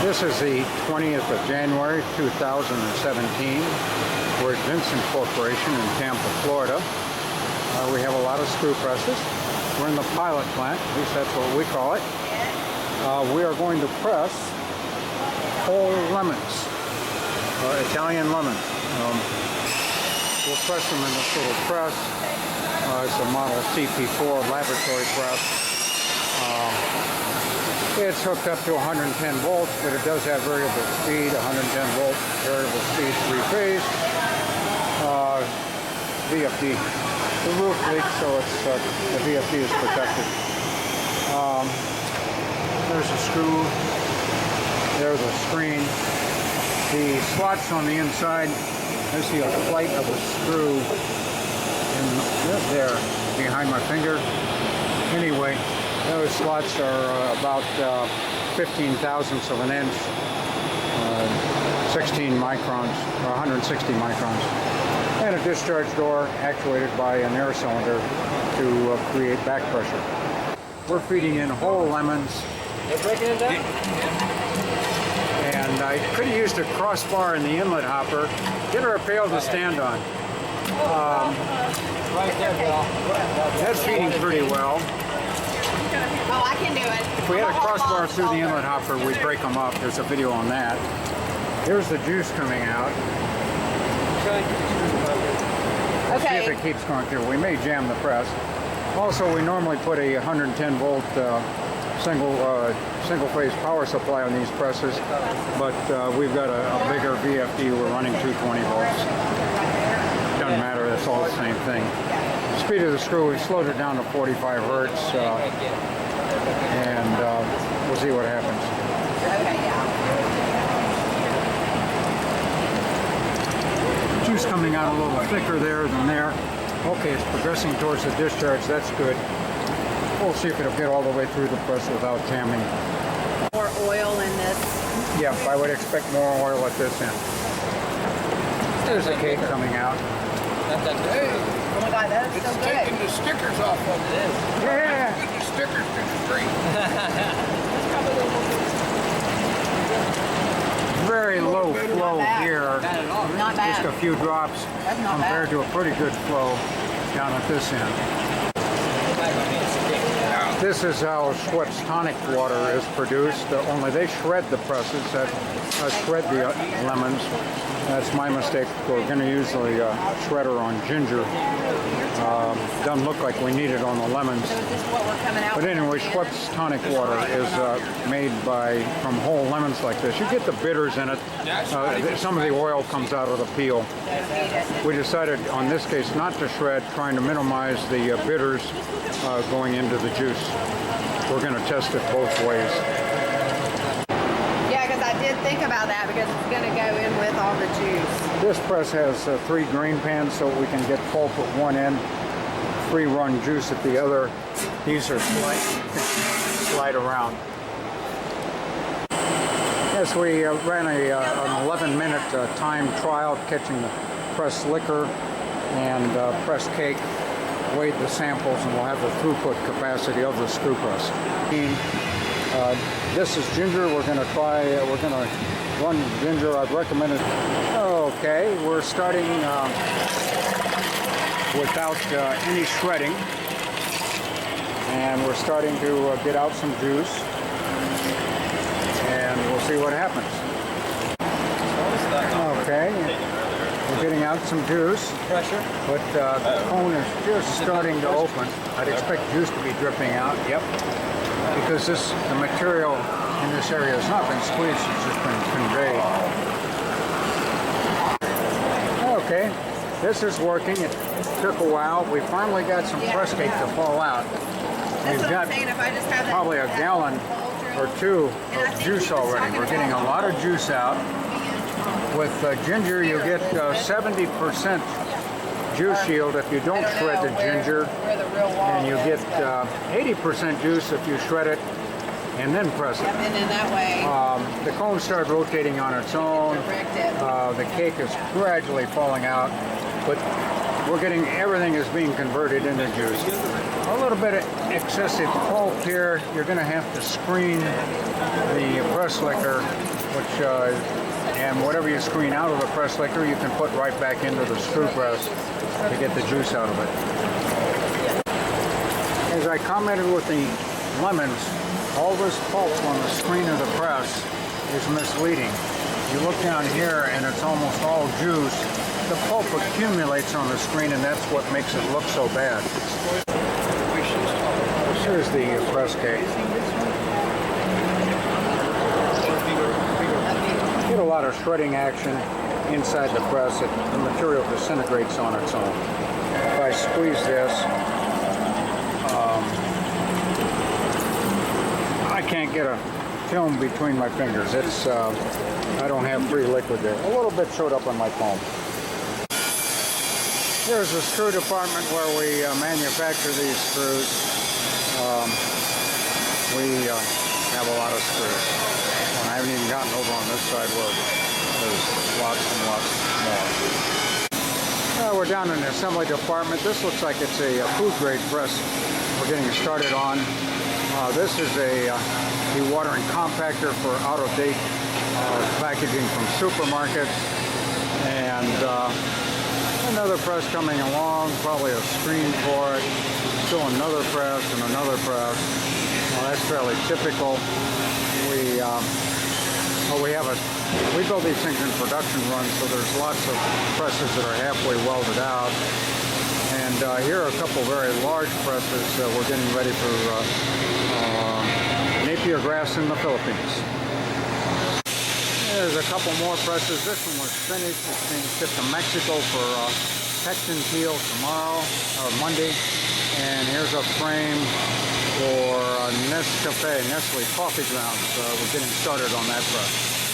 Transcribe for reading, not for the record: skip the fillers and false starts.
This is the 20th of January 2017. We're at Vincent Corporation in Tampa, Florida. We have a lot of screw presses. We're in the pilot plant, at least that's what we call it. We are going to press whole lemons, Italian lemons. We'll press them in this little press. It's a model CP4 laboratory press. It's hooked up to 110 volts, but it does have variable speed, 110 volt variable speed, three-phase. VFD. The roof leaks, so it's the VFD is protected. There's a screw. There's a screen. The slots on the inside. I see a flight of a screw in there behind my finger. Anyway, those slots are about 15 thousandths of an inch, 16 microns, or 160 microns, and a discharge door actuated by an air cylinder to create back pressure. We're feeding in whole lemons. They're breaking it down? And I could have used a crossbar in the inlet hopper. Get her a pail to stand on. Right there, Bill. That's feeding pretty well. Oh, I can do it. If we had a crossbar through the inlet hopper, we'd break them up. There's a video on that. Here's the juice coming out. Let's see if it keeps going through. We may jam the press. Also, we normally put a 110 volt single phase power supply on these presses, but we've got a bigger VFD. We're running 220 volts. Doesn't matter, it's all the same thing. Speed of the screw, we slowed it down to 45 hertz, and we'll see what happens. Okay, yeah. Juice coming out a little thicker there than there. Okay, it's progressing towards the discharge. That's good. We'll see if it'll get all the way through the press without jamming. More oil in this. Yeah, I would expect more oil at this end. There's a cake coming out. Hey, Oh my God, that's so it's good. taking the stickers off of it. Yeah! Get the stickers to the screen. Very low flow here. Not bad. Just a few drops That's not compared bad. to a pretty good flow down at this end. This is how Schweppes tonic water is produced, only they shred the presses, shred the lemons. That's my mistake. We're going to use the shredder on ginger. Doesn't look like we need it on the lemons. So is this what we're coming out But with? anyway, Schweppes tonic water is made from whole lemons like this. You get the bitters in it. Some of the oil comes out of the peel. We decided on this case not to shred, trying to minimize the bitters going into the juice. We're going to test it both ways. Yeah, because I did think about that because it's going to go in with all the juice. This press has 3 grain pans, so we can get pulp at one end, free run juice at the other. These are slide around. Yes, we ran an 11-minute time trial catching the pressed liquor and pressed cake. Weighed the samples, and we'll have the throughput capacity of the screw press. This is ginger. We're going to run ginger. I'd recommend it. Okay, we're starting without any shredding, and we're starting to get out some juice, and we'll see what happens. Okay. We're getting out some juice, Pressure. but the cone is just starting to open. I'd expect juice to be dripping out, yep, because the material in this area has not been squeezed, it's just been conveyed. Okay, this is working. It took a while. We finally got some press cake to fall out. That's We've what I'm got saying. If I just have probably a gallon or two of juice already. We're getting a lot of juice out. With ginger, you get 70% juice yield if you don't shred the ginger, and you get 80% juice if you shred it and then press it. And then that way, The cone started rotating on its own. The cake is gradually falling out, but we're getting everything is being converted into juice. A little bit of excessive pulp here. You're going to have to screen the press liquor and whatever you screen out of the press liquor, you can put right back into the screw press to get the juice out of it. As I commented with the lemons, all this pulp on the screen of the press is misleading. You look down here and it's almost all juice. The pulp accumulates on the screen and that's what makes it look so bad. Here's the press cake. Get a lot of shredding action inside the press. The material disintegrates on its own. If I squeeze this, I can't get a film between my fingers. It's I don't have free liquid there. A little bit showed up on my palm. Here's the screw department where we manufacture these screws. We have a lot of screws. And I haven't even gotten over on this side where there's lots and lots more. We're down in the assembly department. This looks like it's a food grade press we're getting started on. This is a dewatering compactor for out-of-date packaging from supermarkets. And another press coming along, probably a screen for it. Still another press and another press. Well, that's fairly typical. We build these things in production runs, so there's lots of presses that are halfway welded out. And here are a couple very large presses that we're getting ready for Napier grass in the Philippines. There's a couple more presses. This one was finished. It's being shipped to Mexico for Texan peel tomorrow or Monday. And here's a frame for Nestle coffee grounds. We're getting started on that press.